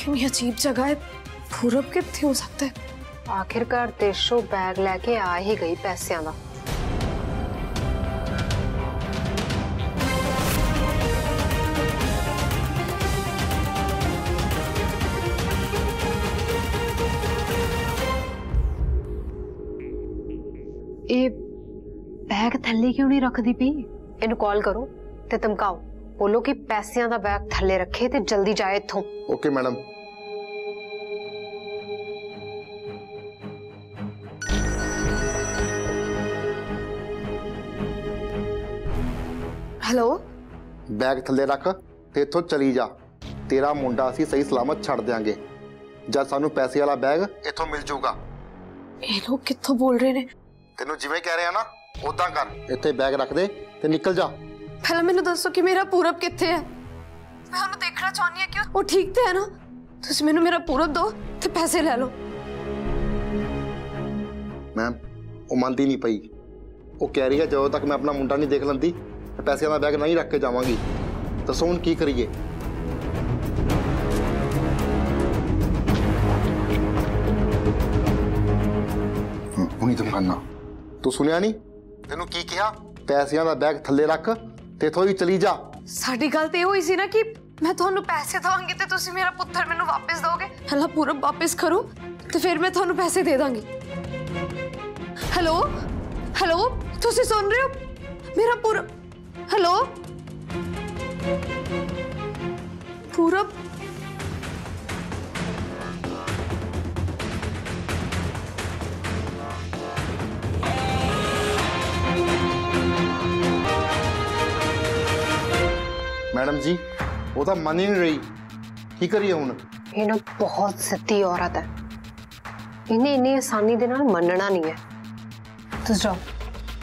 कितनी अजीब जगह है। पूरब कितने हो सकता है? आखिरकार देशों बैग लेके आ ही गई पैसों का। ये बैग थल्ले क्यों नहीं रखती पी? इन्हू कॉल करो ते धमकाओ, बोलो कि पैसों का बैग थल्ले रखे ते जल्दी जाए इत्थों। Okay madam. हेलो, बैग थल्ले रख ते इत्थों चली जा। तेरा मुंडा असी सही सलामत छड़ देंगे जब सानू पैसे वाला बैग इत्थों मिल जाऊगा। ये लोग कित्थों बोल रहे ने? तेनू जिवें कह रहे हैं ना उदां कर, इत्थे बैग रख दे ते निकल जा। पहले मैनू दसो कि मेरा पूरब कित्थे है। मैं उन्हें देखना चाहनी है कि वो ठीक ते है ना। तुसी मैनू मेरा पूरब दो ते पैसे ले लो। मैम वो मनती नहीं पई। वो कह रही है जदों तक मैं अपना मुंडा नहीं देख लंदी पैसे का बैग नहीं रख के जावांगी। दसो हुण की करिए? हुणी धमकाना तू सुनिया नहीं? तेनू की कहा? पैसों का बैग थल्ले रख ते इत्थों ही चली जा। साडी गल ते होई सी ना कि मैं तुहानू पैसे दवांगी ते तुसी मेरा पुत्तर मैनू वापस दोगे। पहला पूरब वापस करो ते फिर मैं तुहानू पैसे दे दांगी। हेलो हेलो, तुसी सुन रहे हो? मेरा पूरब, हेलो पूरब। मैडम जी वो तो मन ही नहीं रही, की करिए हुण? ये ना बहुत सिद्धी औरत है, इन्हें इन्नी आसानी दे नाल मनना नहीं है। तुम जाओ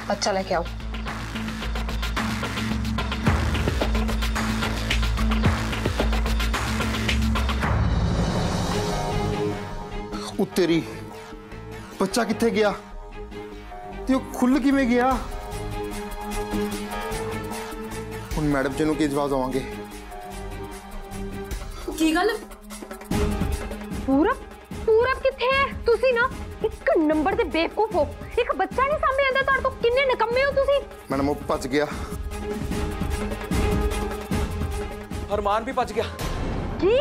बच्चा लेके आओ। तेरी बच्चा किथे गया ते खुल किवें गया? हुण मैडम जी नूं की जवाब देवांगे? की गल? पूरब पूरब किथे है? तुसी ना एक नंबर दे बेवकूफ हो। एक बच्चा नहीं सामने आंदा तार तो किन्ने निकम्मे हो तुसी। मैडम वो भज गया। अरमान भी भज गया। की?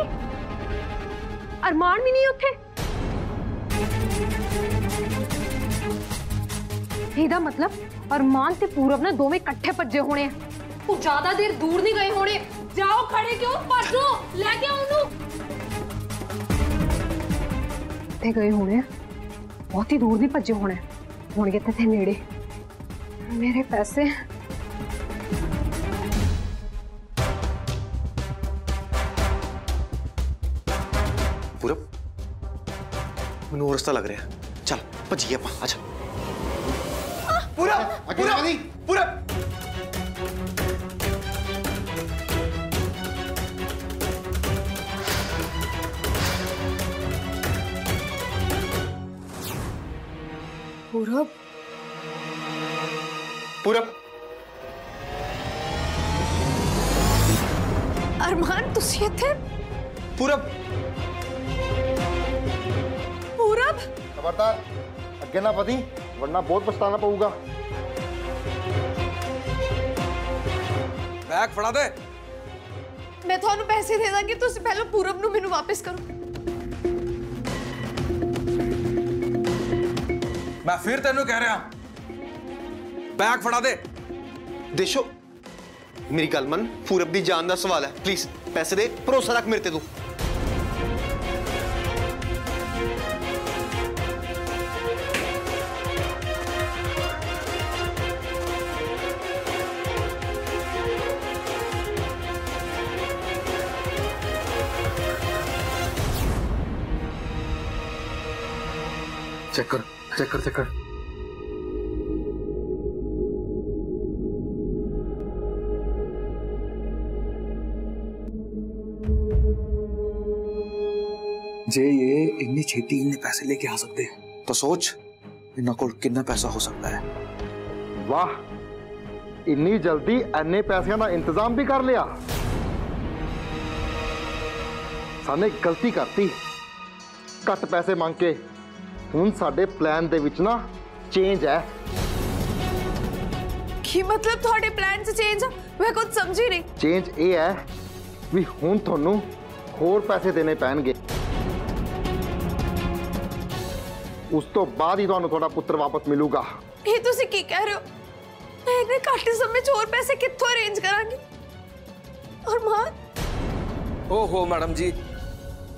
अरमान भी नहीं उथे? ਇਹਦਾ मतलब अरमान ते पूरब ने दोवें इकट्ठे भज्जे होने। वो ज्यादा देर दूर नहीं गए होने। जाओ, खड़े क्यों? भजो, लेके आओ उन्हें। ते गए होने, बहुत ही दूर नहीं भज्जे होने। होणगे ते थे नेड़े। मेरे पैसे पूरब मैनू और रास्ता लग रहा है, चल भजिए आपां। अच्छा पूरब पूरब पूरब। पूरब पूरब अरमान तुसी इत्थे? पूरब पूरब खबरदार अगे ना पति, वरना बहुत पछताना पड़ेगा। बैग फड़ा दे। मैं थानू पैसे दे दांगी, तुसी पहले पूरब नू मैनू वापस करो। मैं फिर तेनू कह रहा बैग फड़ा दे। देशो मेरी गल मन, पूरब दी जान दा सवाल है, प्लीज पैसे दे, भरोसा रख मेरे ते तू। चेक कर चेक कर चेक कर। जे ये इन्नी छेती इन्ने पैसे लेके आ सकते हैं तो सोच इन्ना कोल कितना पैसा हो सकता है। वाह, इन्नी जल्दी इन्ने पैसों का इंतजाम भी कर लिया। साने गलती करती घट पैसे मांग के। हुण साडे प्लान दे विच ना चेंज है। की मतलब थोड़े प्लान से चेंज है? मैं कुछ समझी नहीं। चेंज ये है भी हुण तुहानू होर पैसे देने पैणगे, उस तो बाद ही तुहानू थोड़ा पुत्र वापस मिलूगा। ये तुसी की कह रहे हो? मैं इतने घट समय च होर पैसे कित्थों अरेंज करांगी? और मां? ओहो मैडम जी,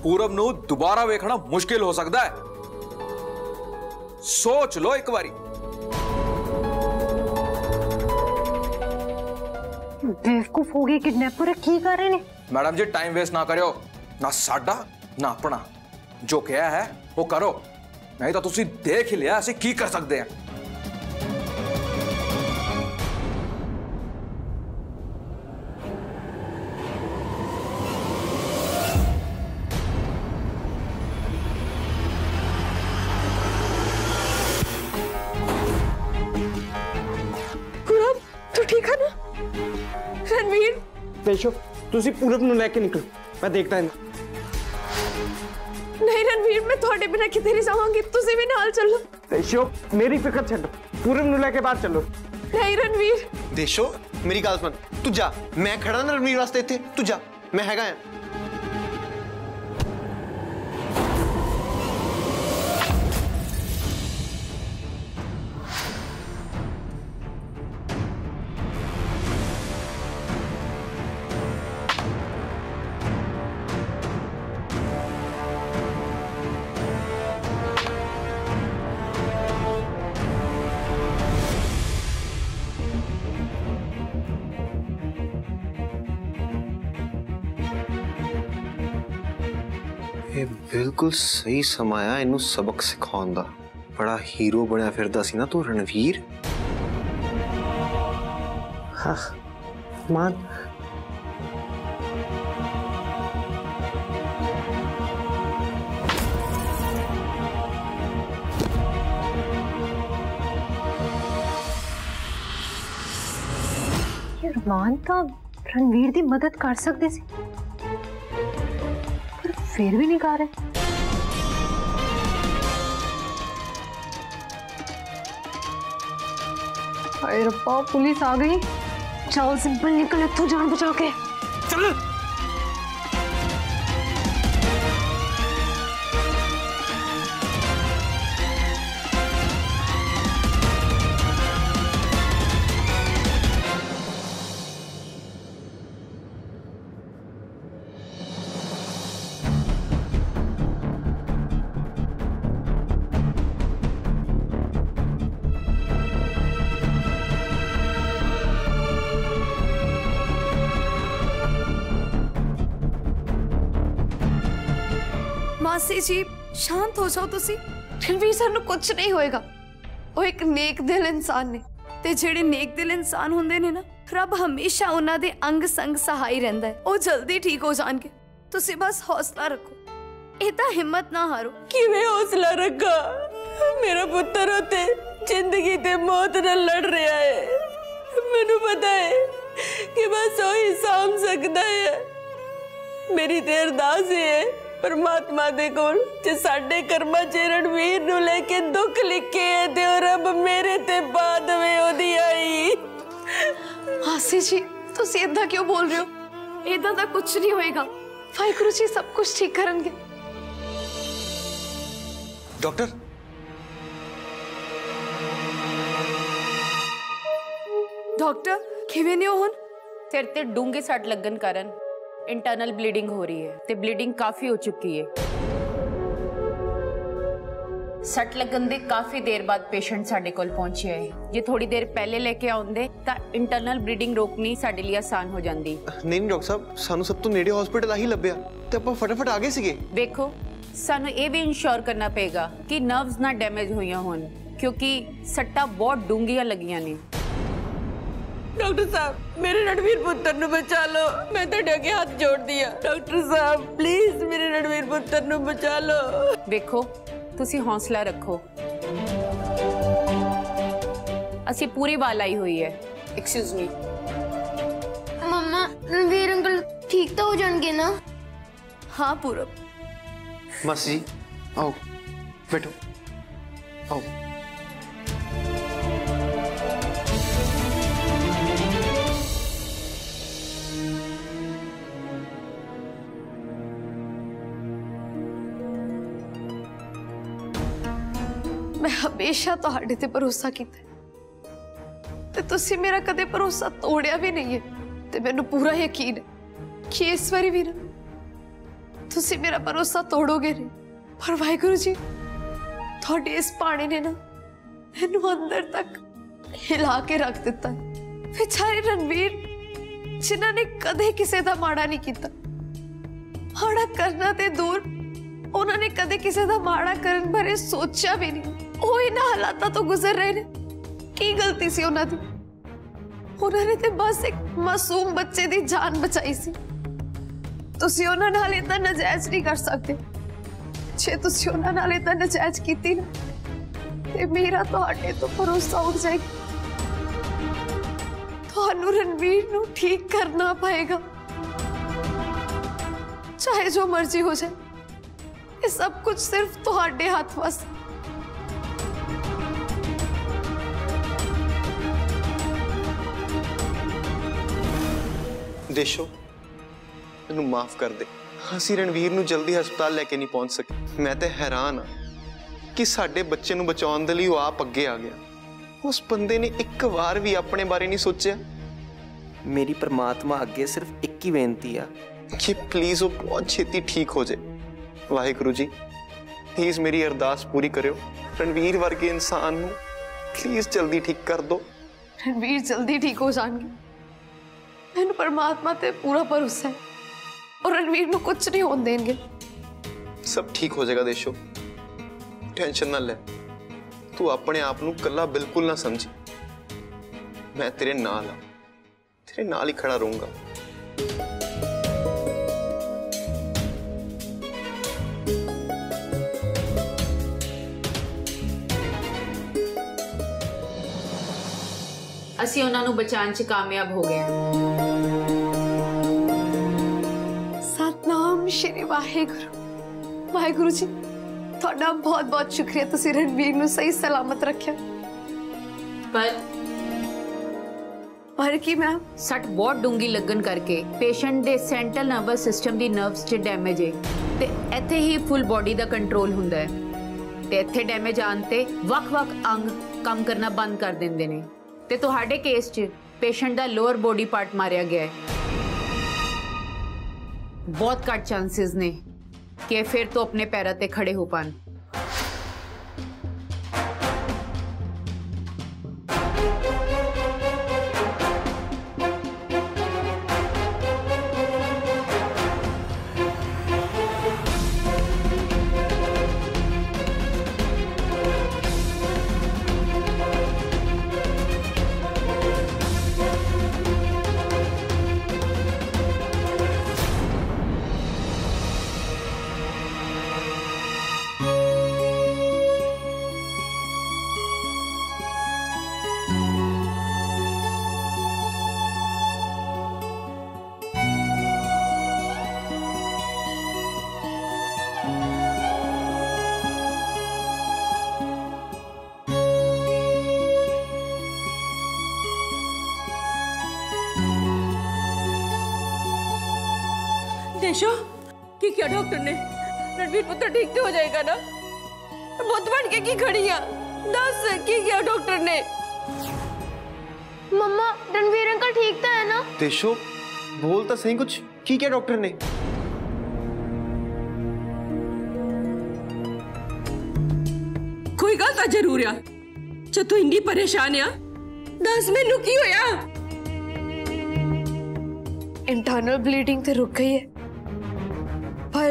पूरब नू दोबारा वेखना मुश्किल हो सकता है, सोच लो एक बारी। बेवकूफ हो गए, किडनैपर की कर रहे ने? मैडम जी टाइम वेस्ट ना करो, ना साडा ना अपना। जो कहा है वो करो, नहीं तो तुसी देख ही लिया ऐसे की कर सकते हैं। पूरब तू ठीक है ना? रणवीर देशो तुसी पूरब नु लेके निकलो, मैं देखता हूं। नहीं रणवीर, मैं थोड़े बिना किते नहीं जाऊंगी, तुसी भी नाल चलो। देशो मेरी फिक्र छड्डो, पूरब नु लेके बाहर चलो। नहीं रणवीर। देशो मेरी गल सुन, तू जा, मैं खड़ा ना रणवीर वास्ते इत्थे, तू जा, मैं हैगा है। ये बिल्कुल सही समय आया इनू सबक सिखाउण दा। बड़ा हीरो बनया फिरदा सी ना तू रणवीर। हाँ मान रमान तो रणवीर की मदद कर सकते सी, पर फिर भी नहीं कर रहे। हाय रब्बा, पुलिस आ गई। चल सिंपल निकल इत्थों जान बचा के। चल। मासी जी शांत हो जाओ तुसी। रणवीर सर ਨੂੰ ਕੁਝ ਨਹੀਂ ਹੋਏਗਾ। ਉਹ ਇੱਕ ਨੇਕ ਦਿਲ ਇਨਸਾਨ ਨੇ ਤੇ ਜਿਹੜੇ ਨੇਕ ਦਿਲ ਇਨਸਾਨ ਹੁੰਦੇ ਨੇ ਨਾ, ਰੱਬ ਹਮੇਸ਼ਾ ਉਹਨਾਂ ਦੇ ਅੰਗ ਸੰਗ ਸਹਾਈ ਰਹਿੰਦਾ ਹੈ। ਉਹ ਜਲਦੀ ਠੀਕ ਹੋ ਜਾਣਗੇ। ਤੁਸੀਂ ਬਸ ਹੌਸਲਾ ਰੱਖੋ। ਇਹ ਤਾਂ ਹਿੰਮਤ ਨਾ ਹਾਰੋ। ਕਿਵੇਂ ਹੌਸਲਾ ਰੱਖਾਂ? ਮੇਰਾ ਪੁੱਤਰ ਉੱਤੇ ਜ਼ਿੰਦਗੀ ਤੇ ਮੌਤ ਨਾਲ ਲੜ ਰਿਹਾ ਹੈ। ਮੈਨੂੰ ਪਤਾ ਹੈ ਕਿ ਬਸ ਉਹ ਹੀ ਸਾਂਭ ਸਕਦਾ ਹੈ। ਮੇਰੀ ਤੇ ਅਰਦਾਸ ਹੈ परमात्मा दे कोल जे साडे कर्मां च रणवीर नूं लेके दुख लिखे है ते रब मेरे ते पा देवे ओदी आई। मासी जी तुसी इदां क्यों बोल रहे हो? इदां दा कुछ नहीं होएगा। वाहिगुरु जी सब कुछ ठीक करनगे। डॉक्टर डॉक्टर किवें ने हुण? सिर ते डूंगे सट लगन कारण इंटरनल ब्लीडिंग हो रही है ते ब्लीडिंग काफी हो चुकी है। सट लगन दे काफी देर बाद पेशेंट साडे कोल पहुंचिया है। जे थोड़ी देर पहले लेके आउंदे तां इंटरनल ब्लीडिंग रोकनी साडे लिए आसान हो जांदी। नहीं डॉक्टर साहब, सानू सब तो नेड़े हॉस्पिटल आही लभ्या ते आपां फटाफट आ गए सीगे। देखो सानू ये भी इंश्योर करना पेगा कि नर्व्स ना डैमेज होइयां होन, क्योंकि सट्टा बहुत डूंघियां लगियां ने। डॉक्टर साहब मेरे रणवीर पुत्र नु बचा लो, मैं तेरे अगे हाथ जोड़ दिया। डॉक्टर साहब प्लीज मेरे रणवीर पुत्र नु बचा लो। देखो तुसी हौसला रखो, असी पूरी वाल आई हुई है। एक्सक्यूज मी मम्मा, रणवीर अंकल ठीक तो हो जाएंगे ना? हाँ पूरब। मासी जी आओ बैठो आओ। मैं हमेशा तुहाडे ते भरोसा कीता ते तुसी मेरा कदे भरोसा तोड़िया भी नहीं है। ते मैनू पूरा यकीन है कि इस बारी भी ना तुसी मेरा भरोसा तोड़ोगे नहीं। पर वाहिगुरु जी थोड़े इस पानी ने ना मैनू अंदर तक हिला के रख दिता। बेचारे रणवीर जिन्होंने कदे किसी का माड़ा नहीं किया, माड़ा करना ते दूर उन्होंने कदे किसी का माड़ा करन बारे सोचा भी नहीं। वो इन्हां हालातां तो गुजर रहे ने, की गलती सी उन्हां दी? उन्होंने ते बस एक मासूम बच्चे दी जान बचाई सी। तुसी उन्हां नाल इतना नजायज नहीं कर सकते। जे तुसी उन्हां नाल इतना नजायज कीती ना ते मेरा तुहाडे तो भरोसा उठ जाएगा। तुहानू रणवीर नू ठीक करना पड़ेगा, चाहे जो मर्जी हो जाए। ये सब कुछ सिर्फ तुहाडे हाथ वस। देशो मैनू माफ कर दे, ਅਸੀਂ रणवीर ਨੂੰ जल्दी ਹਸਪਤਾਲ ਲੈ ਕੇ ਨਹੀਂ ਪਹੁੰਚ ਸਕੇ। मैं तो हैरान हाँ कि साडे बच्चे ਨੂੰ ਬਚਾਉਣ ਦੇ ਲਈ ਉਹ ਆਪ ਅੱਗੇ ਆ ਗਿਆ। उस बंदे ने एक बार भी अपने बारे नहीं सोचा। मेरी परमात्मा अगे सिर्फ एक ही बेनती है कि प्लीज वो बहुत छेती ठीक हो जाए। वाहिगुरु जी प्लीज मेरी अरदास पूरी करो। रणवीर वर्गे इंसान ਨੂੰ प्लीज जल्दी ठीक कर दो। रणवीर जल्दी ठीक हो जाएंगे। मैनू परमात्मा ते पूरा भरोसा है और रणवीर नू कुछ नहीं होने देंगे। सब ठीक हो जाएगा देशो, टेंशन ना ले। तू अपने आप नू कल्ला बिल्कुल ना समझी। मैं तेरे नाल हाँ, तेरे नाल ही खड़ा रहूंगा। ਅਸੀਂ ਉਹਨਾਂ ਨੂੰ ਬਚਾਉਣ 'ਚ ਕਾਮਯਾਬ ਹੋ ਗਏ ਹਾਂ। सतनाम श्री वाहिगुरु। वाहिगुरु जी ਤੁਹਾਡਾ बहुत बहुत शुक्रिया, ਤੁਸੀਂ रणवीर ਨੂੰ सही सलामत रखिया। पर की मैम ਸੱਟ ਬਹੁਤ ਡੂੰਗੀ ਲੱਗਣ ਕਰਕੇ ਪੇਸ਼ੈਂਟ ਦੇ ਸੈਂਟਰਲ ਨਰਵਸ ਸਿਸਟਮ ਦੀ ਨਰਵਸ 'ਚ ਡੈਮੇਜ ਹੈ ਤੇ ਇੱਥੇ ਹੀ ਫੁੱਲ ਬੋਡੀ ਦਾ ਕੰਟਰੋਲ ਹੁੰਦਾ ਹੈ ਤੇ ਇੱਥੇ ਡੈਮੇਜ ਆਉਣ ਤੇ ਵੱਖ-ਵੱਖ ਅੰਗ ਕੰਮ ਕਰਨਾ ਬੰਦ ਕਰ ਦਿੰਦੇ ਨੇ ਤੇ ਤੁਹਾਡੇ ਕੇਸ 'ਚ ਪੇਸ਼ੈਂਟ ਦਾ ਲੋਅਰ ਬੋਡੀ ਪਾਰਟ ਮਾਰਿਆ ਗਿਆ ਹੈ। बहुत घट चांसेस ने कि फिर तो अपने पैरों पे खड़े हो पान। देशो की क्या डॉक्टर ने रणवीर पुत्र ठीक तो हो जाएगा ना? बहुत बन के की खड़ी है, दस की क्या डॉक्टर ने? मम्मा रणवीर अंकल ठीक तो है ना? देशो बोल तो सही कुछ, की क्या डॉक्टर ने? कोई गल तो जरूर है जो तू इन्नी परेशान है। दस मैनू की होया? इंटरनल ब्लीडिंग तो रुक गई है पर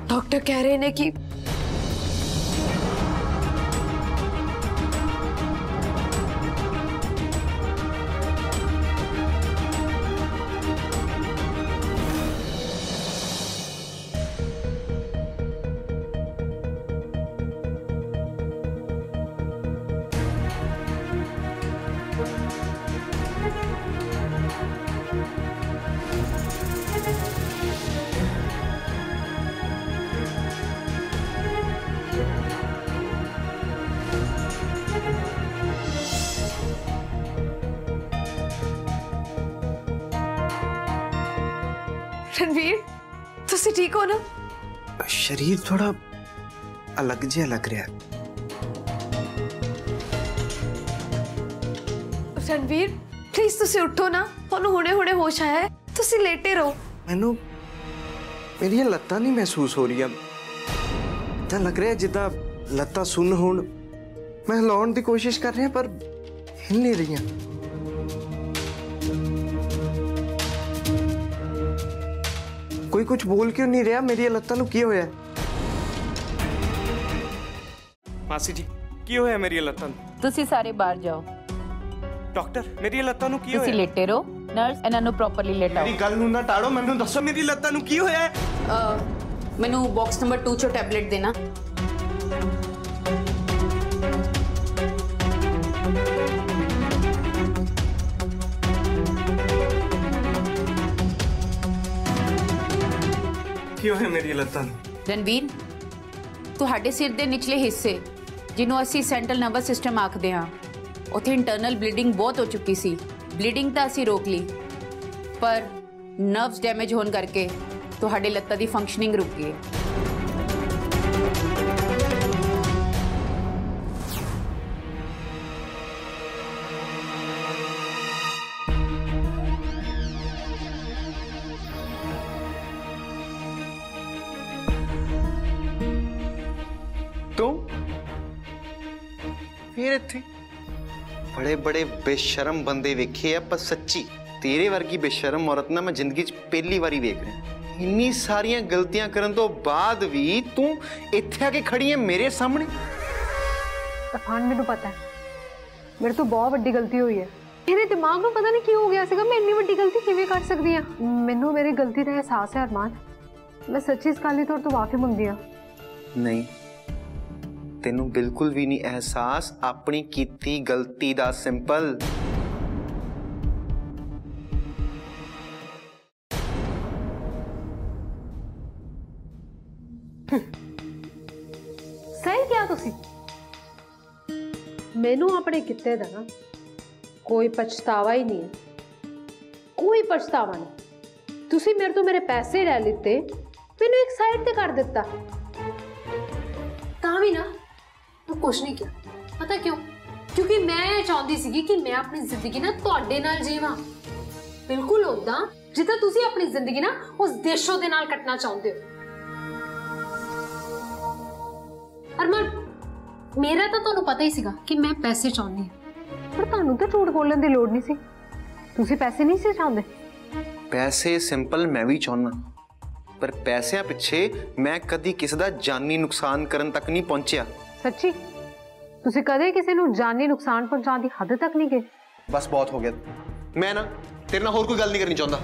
डॉक्टर कह रहे हैं कि ਤੁਸੀਂ ਠੀਕ ਹੋ ਨਾ? शरीर थोड़ा अलग जिहा लग रहा है। रणवीर प्लीज ਤੁਸੀਂ ਉੱਠੋ ਨਾ, ਤੁਹਾਨੂੰ ਹੁਣੇ-ਹੁਣੇ ਹੋਸ਼ ਆਇਆ ਹੈ, ਤੁਸੀਂ ਲੇਟੇ ਰਹੋ। मैनू मेरी लत्तां नहीं महसूस हो रही, ਤਾਂ लग रहा है जिदा लत्तां सुन्न होण। मैं हिलाउण दी कोशिश कर रहा पर हिल नहीं रही। कोई कुछ बोल क्यों नहीं रहा? मेरी लत्तां नूं की होया? मासी जी की होया मेरी लत्तां नूं? ਤੁਸੀਂ ਸਾਰੇ ਬਾਹਰ ਜਾਓ। डॉक्टर मेरी लत्तां नूं की ਤੁਸੀਂ होया? ਲੇਟੇ ਰਹੋ, ਨਰਸ ਇਹਨਾਂ ਨੂੰ ਪ੍ਰੋਪਰਲੀ ਲੇਟਾਓ। मेरी गल नूं ना टाड़ो, मैनूं दसो मेरी लत्तां नूं की होया है? ਮੈਨੂੰ ਬਾਕਸ ਨੰਬਰ 2 ਚੋਂ ਟੈਬਲੇਟ ਦੇਣਾ। की होया मेरी लत्तां नूं? ਰਣਵੀਰ, ਤੁਹਾਡੇ ਸਿਰ ਦੇ ਨਿਚਲੇ ਹਿੱਸੇ ਜਿਹਨੂੰ ਅਸੀਂ ਸੈਂਟਰਲ ਨਰਵਸ ਸਿਸਟਮ ਆਖਦੇ ਹਾਂ, ਉੱਥੇ ਇੰਟਰਨਲ ਬਲੀਡਿੰਗ ਬਹੁਤ ਹੋ ਚੁੱਕੀ ਸੀ। ਬਲੀਡਿੰਗ ਤਾਂ ਅਸੀਂ ਰੋਕ ਲਈ, ਪਰ ਨਰਵਸ ਡੈਮੇਜ ਹੋਣ ਕਰਕੇ ਤੁਹਾਡੇ ਲੱਤਾਂ ਦੀ ਫੰਕਸ਼ਨਿੰਗ ਰੁਕ ਗਈ ਹੈ। ਤੂੰ ਫਿਰ ਇੱਥੇ ਬੜੇ ਬੜੇ ਬੇਸ਼ਰਮ ਬੰਦੇ ਵੇਖੇ ਆ, ਪਰ ਸੱਚੀ ਤੇਰੇ ਵਰਗੀ ਬੇਸ਼ਰਮ ਔਰਤ ਨਾ ਮੈਂ ਜ਼ਿੰਦਗੀ 'ਚ ਪਹਿਲੀ ਵਾਰੀ ਵੇਖ ਰਿਹਾ। ਇੰਨੀ ਸਾਰੀਆਂ ਗਲਤੀਆਂ ਕਰਨ ਤੋਂ ਬਾਅਦ ਵੀ ਤੂੰ ਇੱਥੇ ਆ ਕੇ ਖੜੀ ਹੈ ਮੇਰੇ ਸਾਹਮਣੇ। तूफान मैनू पता है मेरे तो बहुत वड्डी गलती हुई है। मेरे दिमाग में पता नहीं की हो गया सीगा, मैं इन्नी वड्डी गलती किवें कर सकदी हां। मैनू मेरी गलती दा एहसास है अरमान, मैं सच्ची इस गल तौर तो माफी मंगदी हां। नहीं, तेनू बिल्कुल भी नहीं एहसास अपनी कीती गलती दा। सिंपल सही क्या तुसी? मैनू अपने किते दा ना कोई पछतावा ही नहीं है, कोई पछतावा नहीं। तुसी मेरे तो मेरे पैसे ले लिते, मैनू एक साइड ते कर दिता, तां भी ना मैं कुछ नहीं किया। पता क्यों? क्योंकि मैं चाहती सी कि मैं अपनी जिंदगी ना तुहाडे नाल जीवां, बिल्कुल उदां जिद्दां तुसी अपनी जिंदगी ना उस देशों दे नाल कटना चाहते हो। अरमान, मेरा तो तुहानू पता ही सीगा कि मैं पैसे चाहती हूं, पर तुहानू तो झूठ बोलने की लोड़ नहीं सी। तुसी पैसे नहीं सी चाहते? पैसे सिंपल मैं भी चाहना, पर पैसों पिछे मैं कदी किसी का जानी नुकसान करन तक नहीं पहुंचा। सच्ची? तुसी कदे किसी नू जानी नुकसान पहुंचाने की हद तक नहीं गए? बस बहुत हो गया। मैं ना तेरे नाल होर कोई गल नहीं करनी चाहता।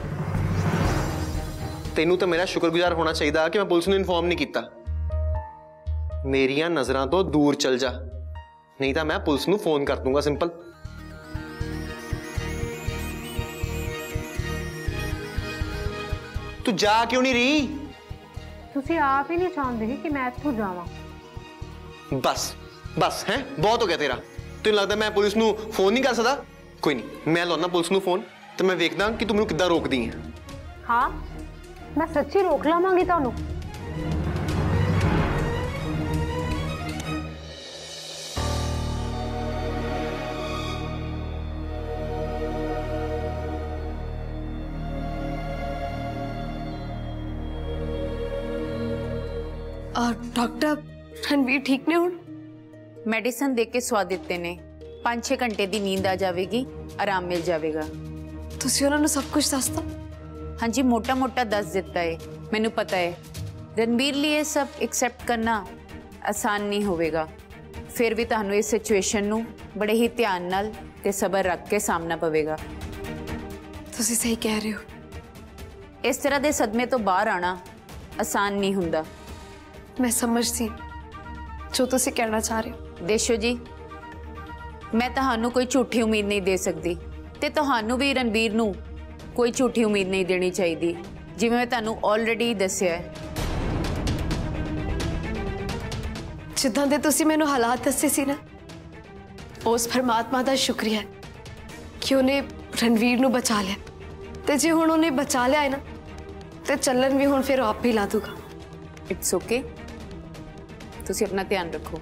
तेनू तो मेरा शुक्रगुजार होना चाहिए कि मैं पुलिस नू इन्फॉर्म नहीं किया। मेरिया नजरों तो दूर चल जा, नहीं तो मैं पुलिस नू फोन कर दूंगा। सिंपल तू जा क्यों नहीं रही? तुसी आप ही नहीं चाहते कि मैं इत्थों जावां। बस बस है, बहुत हो गया तेरा। तेन लगता मैं पुलिस नू फोन नहीं कर सकता? कोई नहीं, मैं लाना पुलिस नू फोन तो मैं वेखदा कि तू मैनू किद्दां रोकदी है। हाँ, मैं सच्ची रोक लवांगी तुहानू। डॉक्टर रणवीर ठीक ने हुण? ਮੈਡੀਸਨ ਦੇ ਕੇ ਸਵਾ ਦਿੱਤੇ ਨੇ। 5-6 ਘੰਟੇ ਦੀ ਨੀਂਦ ਆ ਜਾਵੇਗੀ, ਆਰਾਮ ਮਿਲ ਜਾਵੇਗਾ। ਤੁਸੀਂ ਉਹਨਾਂ ਨੂੰ ਸਭ ਕੁਝ ਦੱਸਤਾ? ਹਾਂਜੀ, ਮੋਟਾ-ਮੋਟਾ ਦੱਸ ਦਿੱਤਾ ਹੈ। ਮੈਨੂੰ ਪਤਾ ਹੈ ਰਣਬੀਰ ਲਈ ਇਹ ਸਭ ਐਕਸੈਪਟ ਕਰਨਾ ਆਸਾਨ ਨਹੀਂ ਹੋਵੇਗਾ। ਫਿਰ ਵੀ ਤੁਹਾਨੂੰ ਇਸ ਸਿਚੁਏਸ਼ਨ ਨੂੰ ਬੜੇ ਹੀ ਧਿਆਨ ਨਾਲ ਤੇ ਸਬਰ ਰੱਖ ਕੇ ਸਾਹਮਣਾ ਪਵੇਗਾ। ਤੁਸੀਂ ਸਹੀ ਕਹਿ ਰਹੇ ਹੋ। ਇਸ ਤਰ੍ਹਾਂ ਦੇ ਸਦਮੇ ਤੋਂ ਬਾਹਰ ਆਣਾ ਆਸਾਨ ਨਹੀਂ ਹੁੰਦਾ। मैं समझती जो तुसी कहना चाह रहे हो। देशो जी, मैं तुहानू कोई झूठी उम्मीद नहीं दे सकती ते तुहानू भी रणबीर नू कोई झूठी उम्मीद नहीं देनी चाहिए, जिवें मैं तुहानू ऑलरेडी दस्सिया है। जिद्दां दे तुसी मैनू हालात दस्से सी ना, उस परमात्मा दा शुक्रिया है कि उन्हें रणवीर नू बचा लिया। ते जे हुण उन्हें बचा लिया है ना, ਤੇ ਚੱਲਣ ਵੀ ਹੁਣ ਫਿਰ ਆਪ ਹੀ ਲਾ ਦੂਗਾ। ਇਟਸ ਓਕੇ, ਤੁਸੀਂ ਆਪਣਾ ਧਿਆਨ ਰੱਖੋ।